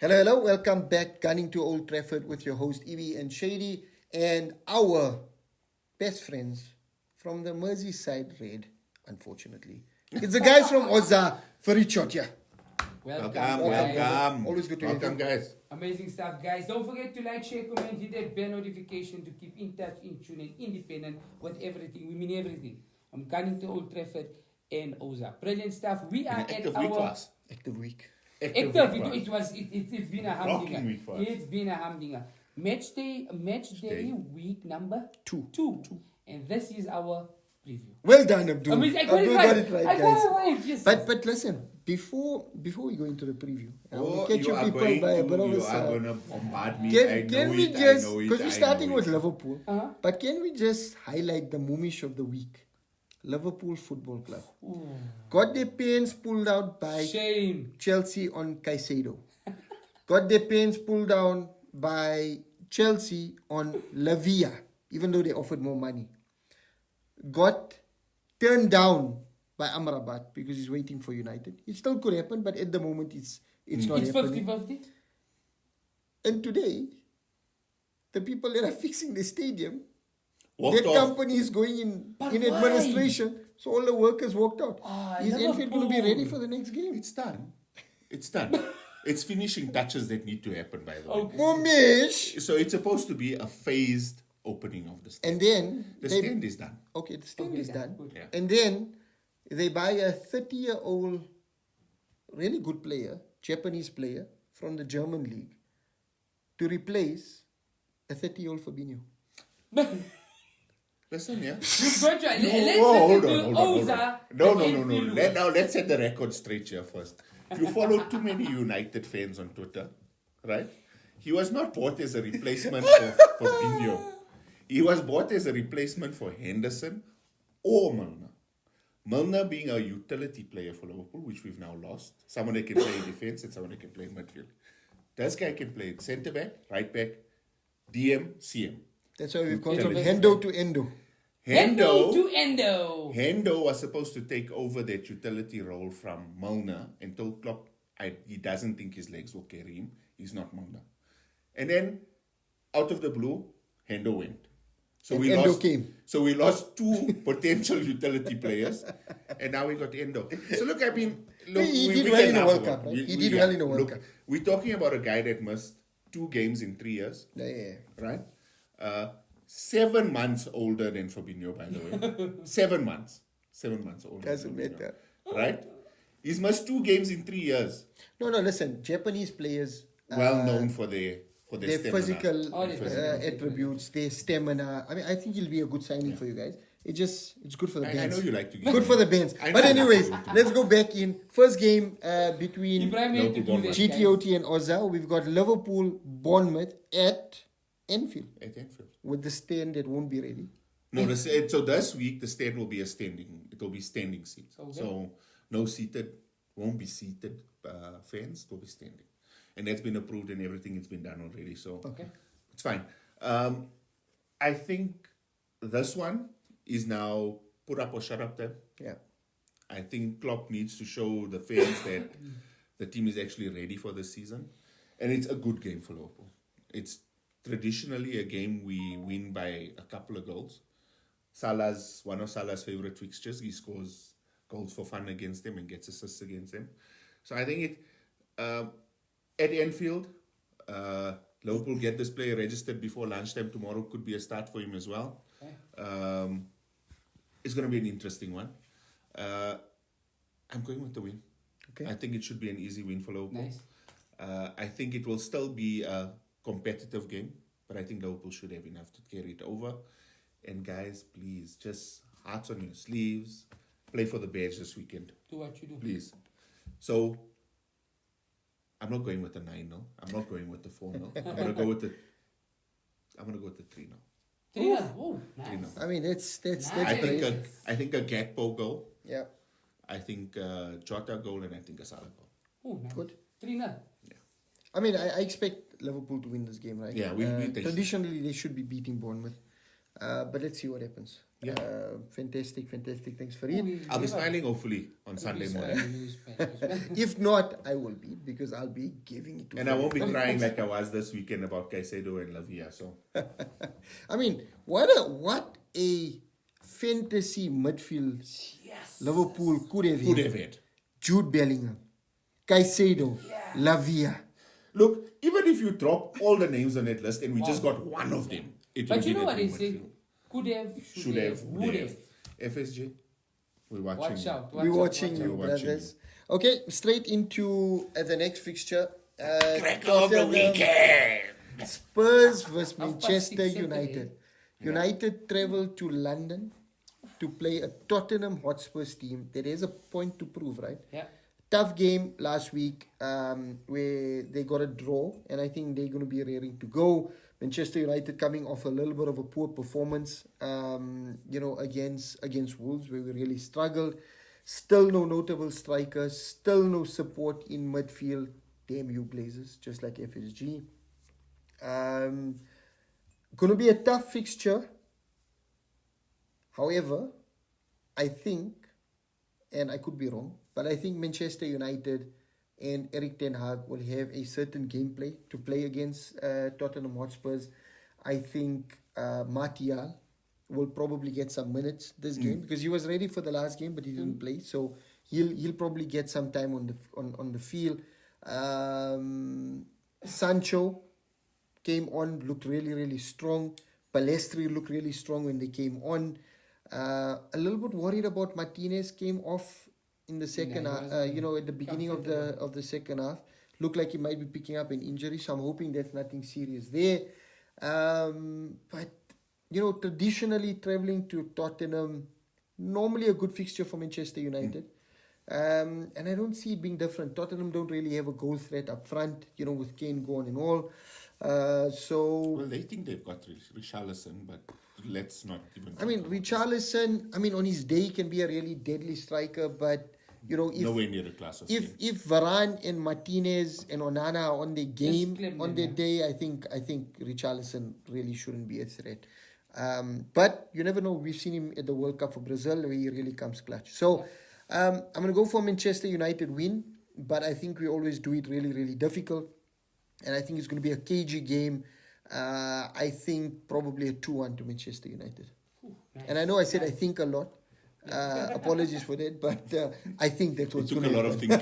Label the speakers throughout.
Speaker 1: Hello, hello. Welcome back, Gunning to Old Trafford with your host, Evie and Shady, and our best friends from the Merseyside Red, unfortunately. It's the guys from Oza, Farichot, yeah.
Speaker 2: Welcome.
Speaker 1: Always good to have you.
Speaker 2: guys.
Speaker 3: Amazing stuff, guys. Don't forget to like, share, comment, hit that bell notification to keep in touch, in tune, and independent with everything. We mean everything. I'm Gunning to Old Trafford and Oza. Brilliant stuff. We are at
Speaker 2: Active week for
Speaker 3: our
Speaker 2: us.
Speaker 1: Active week.
Speaker 3: active.
Speaker 2: week for us.
Speaker 3: It's been a
Speaker 2: Rocking
Speaker 3: humdinger.
Speaker 2: week for us.
Speaker 3: It's been a humdinger. Match day week number two. And this is our preview.
Speaker 1: Well done, Abdul.
Speaker 3: I mean, I got
Speaker 1: Abdul
Speaker 3: it
Speaker 1: got
Speaker 3: right.
Speaker 1: it right,
Speaker 3: I
Speaker 1: guys.
Speaker 3: got it right. Yes.
Speaker 1: But listen, before we go into the preview, I want to catch
Speaker 2: you
Speaker 1: you
Speaker 2: are
Speaker 1: people
Speaker 2: going
Speaker 1: by a
Speaker 2: to,
Speaker 1: bit of
Speaker 2: you
Speaker 1: a
Speaker 2: are going to bombard me.
Speaker 1: Can we just, because we're starting with
Speaker 2: Liverpool.
Speaker 1: Liverpool,
Speaker 3: Uh-huh.
Speaker 1: but can we just highlight the moomish of the week? Liverpool Football Club. Got their pants pulled out by
Speaker 3: Shame.
Speaker 1: Chelsea on Caicedo. Got their pants pulled down by Chelsea on Lavia, even though they offered more money. Got turned down by Amrabat because he's waiting for United. It still could happen, but at the moment it's not
Speaker 3: It's
Speaker 1: happening.
Speaker 3: 50-50.
Speaker 1: And today, the people that are fixing the stadium,
Speaker 2: Walked
Speaker 1: that
Speaker 2: off.
Speaker 1: company is going in
Speaker 3: But
Speaker 1: administration, so all the workers walked out. Is Anfield going to be
Speaker 3: Liverpool.
Speaker 1: ready for the next game?
Speaker 2: It's done. It's done. It's finishing touches that need to happen, by the way.
Speaker 3: Okay.
Speaker 1: Momish!
Speaker 2: So it's supposed to be a phased opening of the stand.
Speaker 1: And then,
Speaker 2: The stand is done.
Speaker 1: okay, the stand
Speaker 3: Okay,
Speaker 1: is done.
Speaker 3: good.
Speaker 2: Yeah.
Speaker 1: And then they buy a 30-year-old, really good player, Japanese player from the German league to replace a 30-year-old Fabinho.
Speaker 2: Listen, yeah.
Speaker 3: Let's listen
Speaker 2: Hold
Speaker 3: to
Speaker 2: on.
Speaker 3: Oza.
Speaker 2: No.
Speaker 3: the Anfield way.
Speaker 2: Now let's set the record straight here first. You follow too many United fans on Twitter, right? He was not bought as a replacement for Fabinho. He was bought as a replacement for Henderson or Milner. Milner being a utility player for Liverpool, which we've now lost. Someone that can play defense and someone that can play midfield. This guy can play centre back, right back, DM, CM.
Speaker 1: That's why we've called him
Speaker 3: Okay.
Speaker 1: Hendo to Endo.
Speaker 3: Endo to Endo.
Speaker 2: Hendo was supposed to take over that utility role from Milner until Klopp, he doesn't think his legs will carry him. He's not Milner. And then, out of the blue, Hendo went. So
Speaker 1: And
Speaker 2: we
Speaker 1: Endo
Speaker 2: lost.
Speaker 1: came.
Speaker 2: So we lost two potential utility players, and now we got Endo. So look, I mean, look,
Speaker 1: He
Speaker 2: we
Speaker 1: did
Speaker 2: can
Speaker 1: well in the
Speaker 2: laugh
Speaker 1: World
Speaker 2: about
Speaker 1: Cup,
Speaker 2: it.
Speaker 1: right? He did well in the World
Speaker 2: look,
Speaker 1: Cup.
Speaker 2: We're talking about a guy that missed 2 games in 3 years,
Speaker 1: Yeah.
Speaker 2: right? 7 months older than Fabinho, by the way. 7 months. 7 months older.
Speaker 1: Doesn't
Speaker 2: than Fabinho,
Speaker 1: matter.
Speaker 2: Right? He's missed 2 games in 3 years.
Speaker 1: No, listen. Japanese players,
Speaker 2: Well known for their
Speaker 1: their
Speaker 2: stamina.
Speaker 1: physical
Speaker 3: Oh, their physical.
Speaker 1: attributes, their stamina. I mean, I think he'll be a good signing for you guys. It's good for the
Speaker 2: I
Speaker 1: bands.
Speaker 2: know you like to give
Speaker 1: Good
Speaker 2: me-
Speaker 1: for the bands.
Speaker 2: I
Speaker 1: But
Speaker 2: know.
Speaker 1: anyways, let's go back in. First game between
Speaker 3: Ibrahim had to do
Speaker 2: Liverpool
Speaker 3: that,
Speaker 1: GTOT and Oza. We've got Liverpool, Bournemouth at Anfield
Speaker 2: At Anfield.
Speaker 1: with the stand that won't be ready.
Speaker 2: No, so this week the stand will be it will be standing seats.
Speaker 3: Okay.
Speaker 2: So no seated, won't be seated fans, will be standing. And that's been approved and everything has been done already. So
Speaker 3: Okay.
Speaker 2: it's fine. I think this one is now put up or shut up time.
Speaker 1: Yeah.
Speaker 2: I think Klopp needs to show the fans that the team is actually ready for this season. And it's a good game for Liverpool. It's traditionally a game we win by a couple of goals. One of Salah's favorite fixtures. He scores goals for fun against them and gets assists against them. So I think at Anfield, Liverpool get this player registered before lunchtime tomorrow. Could be a start for him as well. It's going to be an interesting one. I'm going with the win.
Speaker 1: Okay.
Speaker 2: I think it should be an easy win for Liverpool.
Speaker 3: Nice.
Speaker 2: I think it will still be a competitive game, but I think Liverpool should have enough to carry it over. And guys, please, just hearts on your sleeves. Play for the Bears this weekend,
Speaker 3: Do what you do.
Speaker 2: please. So, I'm not going with the 9-0. I'm not going with the 4-0. I'm gonna go with the 3-0.
Speaker 3: 3-0. Oh, nice.
Speaker 2: 3-0.
Speaker 1: I mean, that's
Speaker 2: I
Speaker 1: great.
Speaker 2: think I think a Gakpo goal.
Speaker 1: Yeah.
Speaker 2: I think Jota goal, and I think a Salah goal.
Speaker 3: Oh, nice.
Speaker 1: Good.
Speaker 3: 3-0.
Speaker 1: I mean, I expect Liverpool to win this game, right?
Speaker 2: Yeah, we think so.
Speaker 1: traditionally they should be beating Bournemouth. But let's see what happens.
Speaker 2: Yeah.
Speaker 1: Fantastic. Thanks, Farid.
Speaker 2: I'll be smiling hopefully on Sunday morning.
Speaker 1: If not, I will be, because I'll be giving it to
Speaker 2: And I
Speaker 1: Farid.
Speaker 2: won't be crying like I was this weekend about Caicedo and Lavia. So
Speaker 1: I mean, what a fantasy midfield Liverpool could have
Speaker 2: could
Speaker 1: had.
Speaker 2: have had.
Speaker 1: Jude Bellingham, Caicedo, Lavia.
Speaker 2: Look, even if you drop all the names on that list and we just got one of them, it
Speaker 3: But
Speaker 2: will
Speaker 3: you
Speaker 2: be
Speaker 3: know
Speaker 2: that
Speaker 3: what they
Speaker 2: good
Speaker 3: say?
Speaker 2: midfield.
Speaker 3: Could have,
Speaker 2: Should have,
Speaker 3: would have.
Speaker 2: FSG, we're watching.
Speaker 3: Watch out.
Speaker 1: We're watching you,
Speaker 2: We're watching
Speaker 1: brothers. Okay, straight into the next fixture.
Speaker 2: Crack of the weekend.
Speaker 1: Spurs versus
Speaker 3: Half past
Speaker 1: Manchester
Speaker 3: 6 Saturday.
Speaker 1: United. United travelled to London to play a Tottenham Hotspurs team that has a point to prove, right?
Speaker 3: Yeah.
Speaker 1: Tough game last week where they got a draw, and I think they're going to be raring to go. Manchester United coming off a little bit of a poor performance, against Wolves, where we really struggled. Still no notable strikers, still no support in midfield. Damn you Blazers, just like FSG. Going to be a tough fixture. However, I think, and I could be wrong, but I think Manchester United and Erik ten Hag will have a certain gameplay to play against Tottenham Hotspurs. I think Martial will probably get some minutes this game, because he was ready for the last game, but he didn't play. So he'll probably get some time on the field. Sancho came on, looked really, really strong. Palestri looked really strong when they came on. A little bit worried about Martinez, came off in the second
Speaker 3: he
Speaker 1: half,
Speaker 3: wasn't
Speaker 1: at the beginning of the second half. Looked like he might be picking up an injury, so I'm hoping that's nothing serious there. But, traditionally traveling to Tottenham, normally a good fixture for Manchester United. And I don't see it being different. Tottenham don't really have a goal threat up front, with Kane gone and all.
Speaker 2: Well, they think they've got Richarlison, but let's not even.
Speaker 1: I mean, Richarlison, on his day, he can be a really deadly striker, but, if
Speaker 2: nowhere near the class of Kane.
Speaker 1: if Varane and Martinez and Onana are on their game
Speaker 3: claim
Speaker 1: on
Speaker 3: them,
Speaker 1: their day, I think Richarlison really shouldn't be a threat. But you never know. We've seen him at the World Cup for Brazil, where he really comes clutch. So I'm going to go for Manchester United win, but I think we always do it really, really difficult. And I think it's going to be a cagey game. I think probably a 2-1 to Manchester United.
Speaker 3: Nice.
Speaker 1: And I know I said I think a lot. Apologies for that, but I think that's
Speaker 2: It
Speaker 1: what's
Speaker 2: took
Speaker 1: going
Speaker 2: a
Speaker 1: to
Speaker 2: lot of thinking.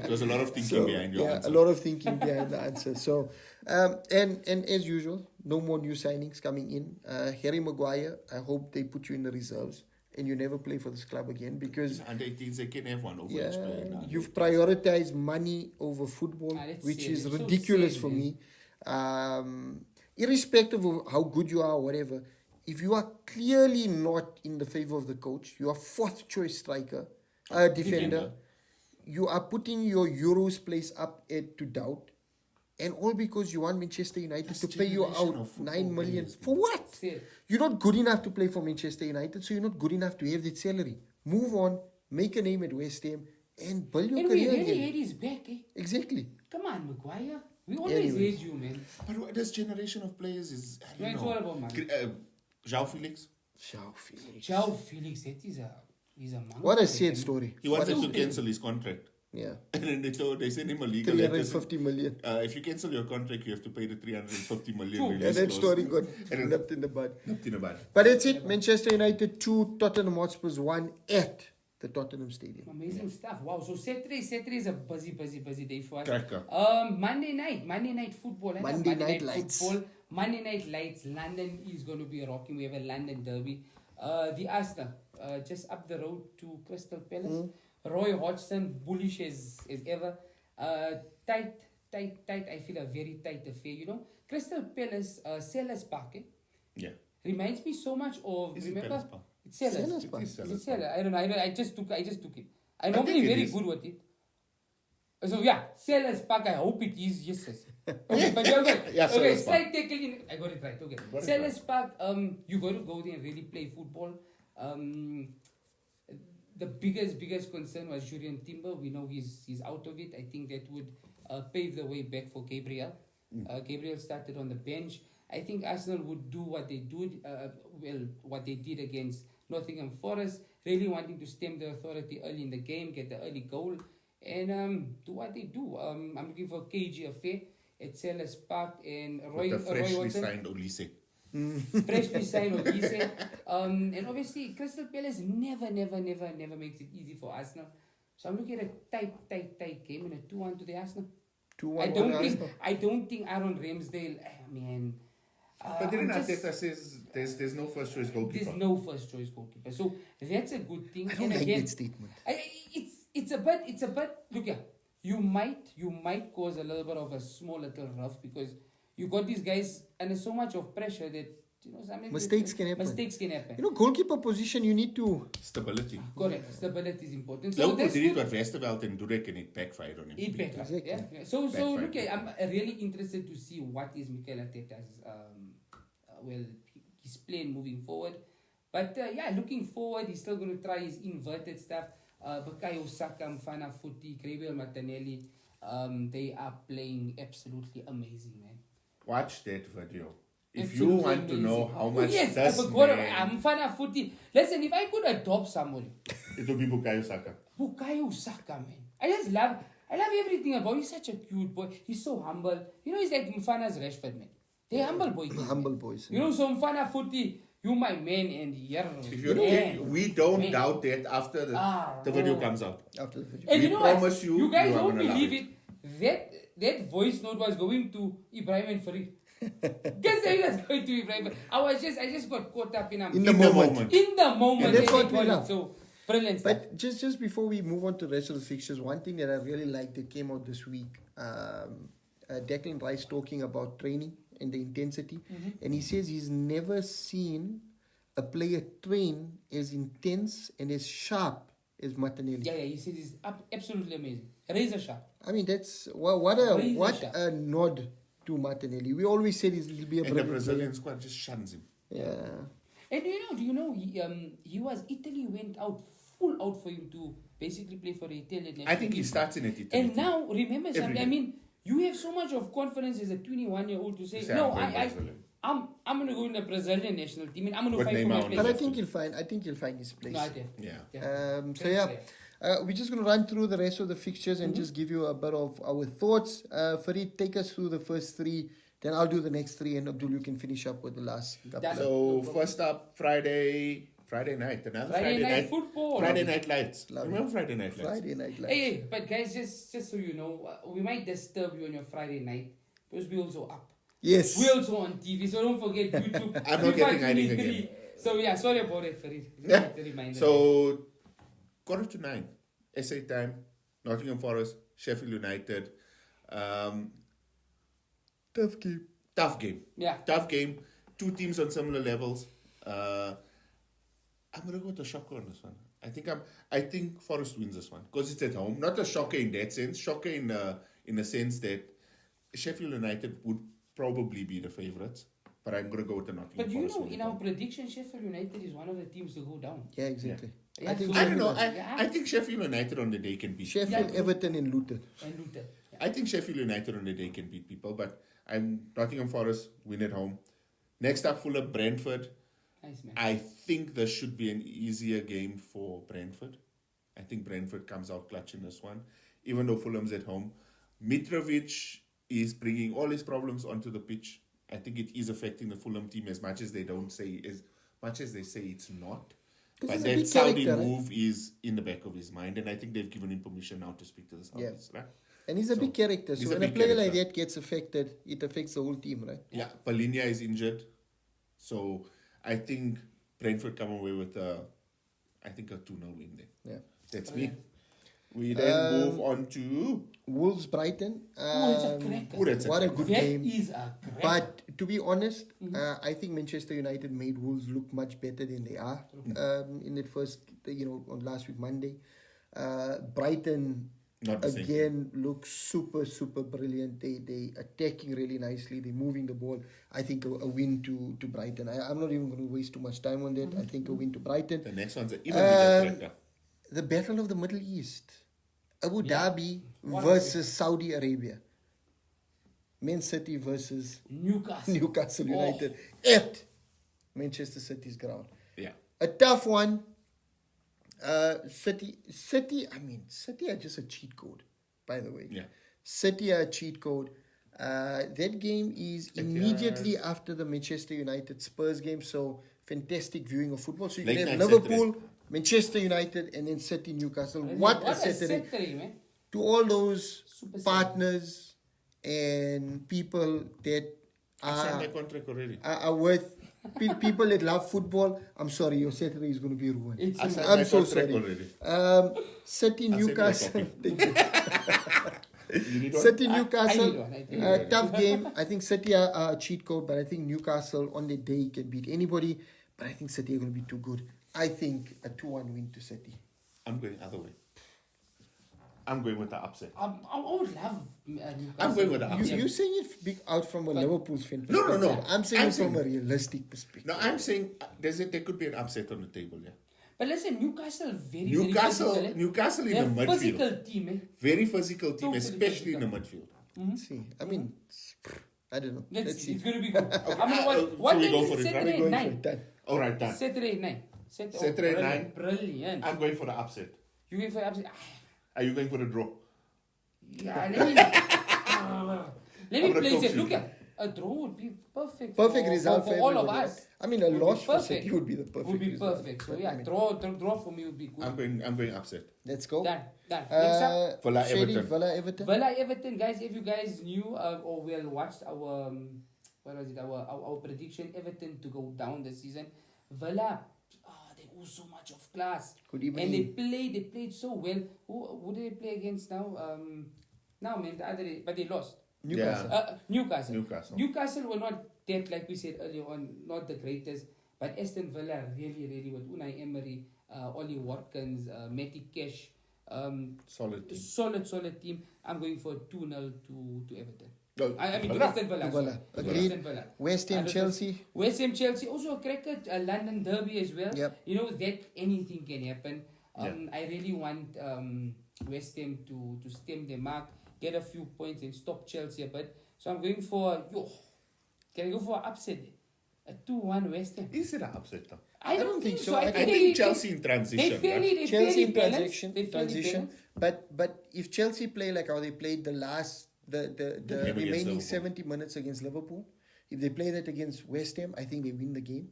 Speaker 2: It was a lot of thinking behind your answer.
Speaker 1: a lot of thinking behind the answer. So, and as usual, no more new signings coming in. Harry Maguire, I hope they put you in the reserves and you never play for this club again, because
Speaker 2: Under 18s, they can have one over each player now.
Speaker 1: you've prioritized money over football,
Speaker 3: That's
Speaker 1: which
Speaker 3: sad.
Speaker 1: is
Speaker 3: It's so
Speaker 1: ridiculous
Speaker 3: sad,
Speaker 1: for
Speaker 3: man.
Speaker 1: me. Irrespective of how good you are or whatever, if you are clearly not in the favor of the coach, you are fourth choice striker, defender, you are putting your Euros place up to doubt, and all because you want Manchester United
Speaker 2: This
Speaker 1: to pay you
Speaker 2: generation
Speaker 1: out
Speaker 2: of football
Speaker 1: 9 million.
Speaker 2: players,
Speaker 1: For what?
Speaker 3: Sad.
Speaker 1: You're not good enough to play for Manchester United, so you're not good enough to have that salary. Move on, make a name at West Ham, and build your
Speaker 3: And we
Speaker 1: career
Speaker 3: really
Speaker 1: again.
Speaker 3: had his back, eh?
Speaker 1: Exactly.
Speaker 3: Come on, Maguire. We always
Speaker 1: Anyways.
Speaker 3: hate you, man.
Speaker 2: But this generation of players is, I
Speaker 3: No,
Speaker 2: don't
Speaker 3: it's
Speaker 2: know.
Speaker 3: all about money.
Speaker 2: João Felix,
Speaker 1: Ciao, Felix.
Speaker 3: João Felix, he's a monkey.
Speaker 1: What a sad story.
Speaker 2: he wanted
Speaker 3: What
Speaker 2: to
Speaker 3: a-
Speaker 2: cancel his contract.
Speaker 1: Yeah.
Speaker 2: And then they sent him a legal letter.
Speaker 1: 350 million.
Speaker 2: If you cancel your contract, you have to pay the 350 million.
Speaker 3: True.
Speaker 2: release
Speaker 1: Yeah, that
Speaker 2: clause.
Speaker 1: story got
Speaker 2: And
Speaker 1: nipped in the bud.
Speaker 2: Nipped in the bud.
Speaker 1: But that's it. Manchester United 2, Tottenham Hotspurs 1 at the Tottenham Stadium.
Speaker 3: Amazing stuff. Wow. So Saturday is a busy day for us.
Speaker 2: Cracker.
Speaker 3: Monday night football.
Speaker 1: Monday night lights.
Speaker 3: Football. Monday night lights. London is going to be rocking. We have a London derby. The Arsenal, just up the road to Crystal Palace. Roy Hodgson, bullish as ever. Tight. I feel a very tight affair. Crystal Palace, Sellers Park.
Speaker 2: Yeah.
Speaker 3: Reminds me so much of.
Speaker 2: Is it
Speaker 3: remember?
Speaker 2: Palace Park?
Speaker 3: It's Sellers.
Speaker 1: Sellers Park.
Speaker 2: It is
Speaker 3: Is
Speaker 2: Sellers
Speaker 3: it Seller? I don't know. I just took it. I'm
Speaker 2: I
Speaker 3: normally
Speaker 2: think it
Speaker 3: very
Speaker 2: is.
Speaker 3: good with it. So yeah, Sellers Park. I hope it is. Yes. Okay, but you're good.
Speaker 2: Yeah,
Speaker 3: okay,
Speaker 2: Sellers Park.
Speaker 3: slight tackle in. I got it right. Okay,
Speaker 2: Got it
Speaker 3: Sellers Park. You got to go there and really play football. The biggest concern was Julian Timber. We know he's out of it. I think that would pave the way back for Gabriel. Gabriel started on the bench. I think Arsenal would do what they what they did against Nottingham Forest, really wanting to stem the authority early in the game, get the early goal, and do what they do. I'm looking for KG Affair at Sellers Park and Roy
Speaker 2: With the freshly
Speaker 3: Roy Watson.
Speaker 2: signed Olise.
Speaker 3: Freshly signed Olise. And obviously Crystal Palace never makes it easy for Arsenal. So I'm looking at a tight game and a 2-1 to the Arsenal.
Speaker 1: 2-1
Speaker 3: I don't think Aaron Ramsdale, man.
Speaker 2: But then
Speaker 3: I'm just-
Speaker 2: Arteta says there's no first choice goalkeeper.
Speaker 3: There's no first choice goalkeeper. So that's a good thing.
Speaker 1: I don't
Speaker 3: And
Speaker 1: like
Speaker 3: again,
Speaker 1: that statement.
Speaker 3: it's a bit look here. You might cause a little bit of a small little rough because you got these guys under so much of pressure that sometimes
Speaker 1: Mistakes can happen.
Speaker 3: Mistakes can happen.
Speaker 1: Goalkeeper position, you need to.
Speaker 2: Stability.
Speaker 3: Correct. Stability is important. So
Speaker 2: Liverpool
Speaker 3: that's
Speaker 2: did it
Speaker 3: good.
Speaker 2: with Westerveld and Durek and it backfired on him.
Speaker 3: It backfired.
Speaker 1: Exactly.
Speaker 3: Yeah. So
Speaker 2: Backfired.
Speaker 3: look, I'm really interested to see what is Mikel Arteta's his plan moving forward. But looking forward, he's still going to try his inverted stuff. Bukayo Saka, Mfana Footy, Gabriel Martinelli, they are playing absolutely amazing, man.
Speaker 2: Watch that video. If
Speaker 3: Absolutely
Speaker 2: you want to know
Speaker 3: amazing.
Speaker 2: how much
Speaker 3: yes,
Speaker 2: this
Speaker 3: I forgot
Speaker 2: man,
Speaker 3: Mfana Footy. Listen, if I could adopt somebody,
Speaker 2: it will be Bukayo Saka.
Speaker 3: Bukayo Saka, man. I love everything about him. He's such a cute boy. He's so humble. He's like Mfana's Rashford, man. They're humble boys.
Speaker 1: Humble boys.
Speaker 3: So Mfana Footy, you my man, and
Speaker 2: If you don't, we don't
Speaker 3: Man.
Speaker 2: doubt that after the video comes out.
Speaker 1: After the video.
Speaker 3: And
Speaker 2: We
Speaker 3: you know what?
Speaker 2: promise you,
Speaker 3: You guys
Speaker 2: you are
Speaker 3: won't
Speaker 2: gonna love
Speaker 3: believe it. That voice note was going to Ibrahim and Farid. Guess I was going to Ibrahim. I just got caught up in
Speaker 1: In the moment.
Speaker 3: In the moment.
Speaker 1: And that's
Speaker 3: they
Speaker 1: what we
Speaker 3: got it.
Speaker 1: love.
Speaker 3: So brilliant stuff.
Speaker 1: But just before we move on to the rest of the fixtures, one thing that I really liked that came out this week, Declan Rice talking about training and the intensity, and he says he's never seen a player train as intense and as sharp as Martinelli.
Speaker 3: Yeah, he says it's absolutely amazing. Razor sharp.
Speaker 1: I mean, that's what a
Speaker 3: Razor sharp.
Speaker 1: nod to Martinelli. We always said he'll be a
Speaker 2: And the
Speaker 1: brilliant
Speaker 2: Brazilian squad just shuns him.
Speaker 1: player. Yeah.
Speaker 3: And do you know he was Italy went full out for him to basically play for the Italian national
Speaker 2: I think he
Speaker 3: team.
Speaker 2: starts in it.
Speaker 3: And now remember something.
Speaker 2: Every
Speaker 3: I
Speaker 2: day.
Speaker 3: mean, you have so much of confidence as a 21-year-old to say,
Speaker 2: To say,
Speaker 3: no,
Speaker 2: I'm going Brazilian."
Speaker 3: I'm gonna go in the Brazilian national team and I'm gonna
Speaker 2: With
Speaker 3: fight for
Speaker 2: Neymar
Speaker 3: my
Speaker 2: on
Speaker 3: place.
Speaker 1: But I
Speaker 2: Left.
Speaker 1: think he'll find his place.
Speaker 3: No, I did.
Speaker 2: Yeah.
Speaker 1: So yeah, we're just going to run through the rest of the fixtures and just give you a bit of our thoughts. Farid, take us through the first three, then I'll do the next three, and Abdul, you can finish up with the last couple.
Speaker 3: Done.
Speaker 2: So first up, Friday night, another
Speaker 3: Friday night football.
Speaker 2: Friday Night Lights.
Speaker 1: Lovely.
Speaker 2: Remember Friday Night Lights?
Speaker 1: Friday night live.
Speaker 3: Hey, but guys, just so you know, we might disturb you on your Friday night because we're also up.
Speaker 1: Yes.
Speaker 3: We're also on TV, so don't forget YouTube.
Speaker 2: I'm not getting hiding again.
Speaker 3: 3. So yeah, sorry about it, Farid.
Speaker 2: Yeah.
Speaker 3: Just a reminder.
Speaker 2: So 9:15, SA time, Nottingham Forest, Sheffield United.
Speaker 1: Tough game.
Speaker 2: Tough game.
Speaker 3: yeah.
Speaker 2: Tough game. Two teams on similar levels. I'm gonna go with a shocker on this one. I think Forest wins this one because it's at home. Not a shocker in that sense. Shocker in the sense that Sheffield United would probably be the favourites, but I'm gonna go with the Nottingham
Speaker 3: But
Speaker 2: Forest. winning
Speaker 3: in our
Speaker 2: home.
Speaker 3: prediction, Sheffield United is one of the teams to go down.
Speaker 1: Yeah, exactly.
Speaker 3: Yeah.
Speaker 1: I think
Speaker 3: So-
Speaker 2: I don't know.
Speaker 1: Sheffield,
Speaker 3: Yeah.
Speaker 2: I think Sheffield United on the day can beat.
Speaker 1: Sheffield,
Speaker 3: Yeah.
Speaker 1: Everton, and Luton.
Speaker 3: And Luton. Yeah.
Speaker 2: I think Sheffield United on the day can beat people, but I'm Nottingham Forest win at home. Next up, Fulham Brentford.
Speaker 3: Nice, man.
Speaker 2: I think this should be an easier game for Brentford. I think Brentford comes out clutch in this one, even though Fulham's at home. Mitrovic is bringing all his problems onto the pitch. I think it is affecting the Fulham team as much as they say it's not.
Speaker 1: Because
Speaker 2: But
Speaker 1: he's a
Speaker 2: that
Speaker 1: big
Speaker 2: Saudi
Speaker 1: character, right?
Speaker 2: move is in the back of his mind, and I think they've given him permission now to speak to the Saudis, right?
Speaker 1: And he's a
Speaker 2: So,
Speaker 1: big character.
Speaker 2: he's
Speaker 1: So
Speaker 2: a
Speaker 1: when a
Speaker 2: big
Speaker 1: player like
Speaker 2: character.
Speaker 1: that gets affected, it affects the whole team, right?
Speaker 2: Yeah, Palinha is injured. So I think Brentford come away with a 2-0 win there.
Speaker 1: Yeah.
Speaker 2: That's
Speaker 3: Oh,
Speaker 2: me.
Speaker 3: yeah.
Speaker 2: We then move on to
Speaker 1: Wolves Brighton.
Speaker 3: It's a cracker.
Speaker 2: that's
Speaker 1: What a
Speaker 2: cracker.
Speaker 1: good
Speaker 3: That
Speaker 1: game.
Speaker 3: is a cracker.
Speaker 1: But to be honest, I think Manchester United made Wolves look much better than they are in that first, on last week Monday. Brighton
Speaker 2: Not the same.
Speaker 1: again looks super, super brilliant. They attacking really nicely. They're moving the ball. I think a win to Brighton. I'm not even going to waste too much time on that. I think a win to Brighton.
Speaker 2: The next one's an even bigger cracker.
Speaker 1: The Battle of the Middle East. Abu
Speaker 3: Yeah.
Speaker 1: Dhabi
Speaker 3: What a
Speaker 1: versus Saudi Arabia. Man City versus
Speaker 3: Newcastle.
Speaker 1: Newcastle
Speaker 3: Oh.
Speaker 1: United at Manchester City's ground.
Speaker 2: Yeah.
Speaker 1: A tough one. City are just a cheat code, by the way.
Speaker 2: Yeah.
Speaker 1: City are a cheat code. That game is immediately after the Manchester United Spurs game, so fantastic viewing of football. So you
Speaker 2: Late
Speaker 1: can have
Speaker 2: night
Speaker 1: Liverpool, Manchester United, and then City Newcastle. What a Saturday.
Speaker 3: man.
Speaker 1: To all those
Speaker 3: Super
Speaker 1: partners and people that
Speaker 2: I signed my contract already.
Speaker 1: are worth people that love football. I'm sorry, your Saturday is going to be ruined.
Speaker 3: It's
Speaker 2: I signed
Speaker 1: I'm
Speaker 2: my
Speaker 1: so
Speaker 2: contract
Speaker 1: sorry.
Speaker 2: already.
Speaker 1: City
Speaker 2: I'll send you a
Speaker 1: Newcastle.
Speaker 2: copy. You need one?
Speaker 1: City
Speaker 3: I
Speaker 1: Newcastle.
Speaker 3: need one, I think.
Speaker 1: Tough game. I think City are a cheat code, but I think Newcastle on the day can beat anybody. But I think City are going to be too good. I think a 2-1 win to City.
Speaker 2: I'm going other way. I'm going with the upset.
Speaker 3: I would love Newcastle.
Speaker 2: I'm going with the
Speaker 1: You,
Speaker 2: upset.
Speaker 1: you're saying it big out from a Liverpool's fan
Speaker 2: No, no,
Speaker 1: perspective.
Speaker 2: no.
Speaker 1: I'm saying
Speaker 2: I'm
Speaker 1: it from
Speaker 2: saying-
Speaker 1: a realistic perspective.
Speaker 2: No, I'm saying there could be an upset on the table. Yeah.
Speaker 3: But listen, Newcastle very
Speaker 2: Newcastle,
Speaker 3: very physical.
Speaker 2: Newcastle in
Speaker 3: They're
Speaker 2: the
Speaker 3: a
Speaker 2: midfield.
Speaker 3: physical team, eh?
Speaker 2: Very physical team,
Speaker 3: Totally
Speaker 2: especially in the
Speaker 3: physical.
Speaker 2: midfield.
Speaker 1: See, I mean, I don't know.
Speaker 3: Let's
Speaker 1: Let's
Speaker 3: see.
Speaker 1: see.
Speaker 3: It's going to be good. I mean,
Speaker 2: so
Speaker 3: what
Speaker 2: we
Speaker 3: time
Speaker 2: go
Speaker 3: is
Speaker 2: for
Speaker 3: it?
Speaker 2: it, right?
Speaker 3: Saturday
Speaker 1: Going
Speaker 3: at
Speaker 1: for
Speaker 3: 9.
Speaker 1: that.
Speaker 2: All right, done.
Speaker 3: Saturday at 9.
Speaker 2: Saturday at 9.
Speaker 3: Brilliant.
Speaker 2: I'm going for the upset.
Speaker 3: You going for upset?
Speaker 2: Are you going for the draw?
Speaker 3: Yeah, let me
Speaker 2: gonna
Speaker 3: place
Speaker 2: talk
Speaker 3: it.
Speaker 2: to
Speaker 3: Look
Speaker 2: you.
Speaker 3: at a draw would be perfect.
Speaker 1: Perfect
Speaker 3: for,
Speaker 1: result
Speaker 3: for
Speaker 1: for
Speaker 3: all of
Speaker 1: everybody,
Speaker 3: us.
Speaker 1: right? I mean, a
Speaker 3: Would be
Speaker 1: loss for
Speaker 3: perfect.
Speaker 1: City would be the perfect
Speaker 3: Would be
Speaker 1: result.
Speaker 3: perfect. So
Speaker 1: But,
Speaker 3: yeah,
Speaker 1: I mean,
Speaker 3: draw for me would be good.
Speaker 2: I'm going upset.
Speaker 1: let's go.
Speaker 3: Done. Next up.
Speaker 2: Villa
Speaker 1: Shady,
Speaker 2: Everton.
Speaker 1: Villa Everton.
Speaker 3: Villa Everton, guys. If you guys knew or well watched our what was it? Our prediction, Everton to go down this season. Villa, they owe so much of class,
Speaker 1: Good evening.
Speaker 3: and they played so well. Who did they play against now? Now man, the other day, but they lost.
Speaker 1: Newcastle.
Speaker 2: Newcastle.
Speaker 3: Newcastle were not that, like we said earlier on, not the greatest. But Aston Villa really with Unai Emery, Ollie Watkins, Matty Cash,
Speaker 2: Solid team.
Speaker 3: solid team. I'm going for 2-0 to Everton.
Speaker 2: No,
Speaker 3: I mean, to
Speaker 2: Villa.
Speaker 3: Aston Villa.
Speaker 1: To Villa.
Speaker 3: sorry. To
Speaker 1: Agreed.
Speaker 3: Aston Villa.
Speaker 1: West Ham,
Speaker 3: I don't
Speaker 1: Chelsea.
Speaker 3: West Ham, Chelsea, also a cracker, a London derby as well.
Speaker 1: Yep.
Speaker 3: You know that anything can happen.
Speaker 2: Yeah.
Speaker 3: I really want West Ham to stem their mark, get a few points, and stop Chelsea a bit. So I'm going for can I go for upset? A 2-1 West Ham.
Speaker 2: Is it an upset though?
Speaker 3: I don't think so.
Speaker 1: I
Speaker 2: I
Speaker 3: they-
Speaker 2: think Chelsea in transition.
Speaker 3: They
Speaker 2: right?
Speaker 3: fairly
Speaker 1: Chelsea in
Speaker 3: balanced.
Speaker 1: transition.
Speaker 3: They fairly
Speaker 1: Transition.
Speaker 3: balanced.
Speaker 1: But if Chelsea play like how they played the
Speaker 2: game against
Speaker 1: remaining
Speaker 2: Liverpool.
Speaker 1: 70 minutes against Liverpool, if they play that against West Ham, I think they win the game.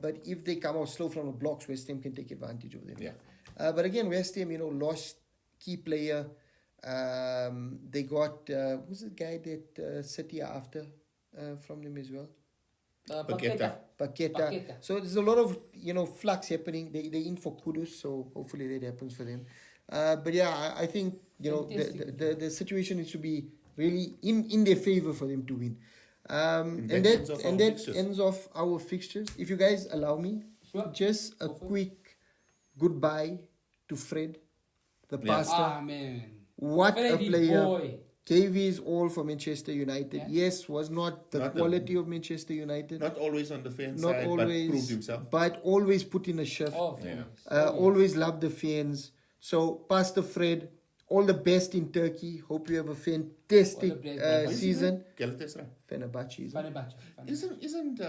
Speaker 1: But if they come out slow from the blocks, West Ham can take advantage of them.
Speaker 2: Yeah.
Speaker 1: But again, West Ham, lost key player. They got who's the guy that City are after from them as well?
Speaker 2: Paqueta.
Speaker 1: Paqueta. So there's a lot of flux happening. They in for Kudus, so hopefully that happens for them. But yeah, I think
Speaker 3: Fantastic.
Speaker 1: the situation needs to be really in their favor for them to win. And
Speaker 2: that ends off our
Speaker 1: that
Speaker 2: fixtures.
Speaker 1: ends off our fixtures. If you guys allow me,
Speaker 3: Sure.
Speaker 1: just a
Speaker 3: Go for it.
Speaker 1: quick goodbye to Fred, the
Speaker 2: Yeah.
Speaker 1: pastor.
Speaker 3: Man.
Speaker 1: What
Speaker 3: Freddy
Speaker 1: a player!
Speaker 3: boy.
Speaker 1: Gave his all for Manchester United.
Speaker 3: Yeah.
Speaker 1: Yes, was not the
Speaker 2: Not the-
Speaker 1: quality of Manchester United.
Speaker 2: Not always on the fence
Speaker 1: Not
Speaker 2: side,
Speaker 1: always,
Speaker 2: but proved himself.
Speaker 1: but always put in a shift.
Speaker 3: Oh,
Speaker 2: Yeah.
Speaker 1: Always loved the fans. So, Pastor Fred, all the best in Turkey. Hope you have a fantastic
Speaker 3: All the best.
Speaker 1: season.
Speaker 2: Galatasaray.
Speaker 1: Fenerbahce. Isn't it?
Speaker 3: Fenerbahce.
Speaker 2: Isn't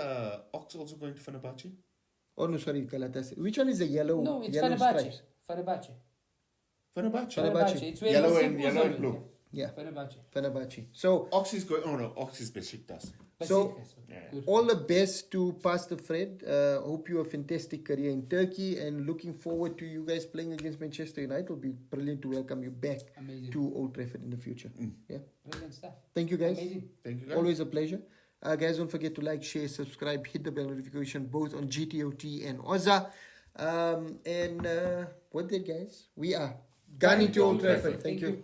Speaker 2: Ox also going to Fenerbahce?
Speaker 1: Oh no, sorry, Galatasaray. Which one is the yellow?
Speaker 3: No, it's
Speaker 1: yellow
Speaker 3: Fenerbahce.
Speaker 1: stripes?
Speaker 3: Fenerbahce.
Speaker 2: Fenerbahce.
Speaker 1: Fenerbahce.
Speaker 3: It's where
Speaker 2: Yellow
Speaker 3: Josip
Speaker 2: and-
Speaker 3: was
Speaker 2: yellow and
Speaker 3: on.
Speaker 2: blue.
Speaker 1: Yeah,
Speaker 3: Fenerbahce.
Speaker 1: Fenerbahce. So,
Speaker 2: Ox is going. Oh no, Ox is Besiktas.
Speaker 1: So-
Speaker 3: Besiktas.
Speaker 2: Yeah.
Speaker 3: Good.
Speaker 1: all the best to Pastor Fred. Hope you have a fantastic career in Turkey and looking forward to you guys playing against Manchester United. It will be brilliant to welcome you back
Speaker 3: Amazing.
Speaker 1: to Old Trafford in the future. Yeah.
Speaker 3: Brilliant stuff.
Speaker 1: Thank you guys.
Speaker 3: Amazing.
Speaker 2: Thank you guys.
Speaker 1: Always a pleasure. Guys, don't forget to like, share, subscribe, hit the bell notification both on GTOT and Oza. What did guys? We are Gunning to Old Trafford. Thank you.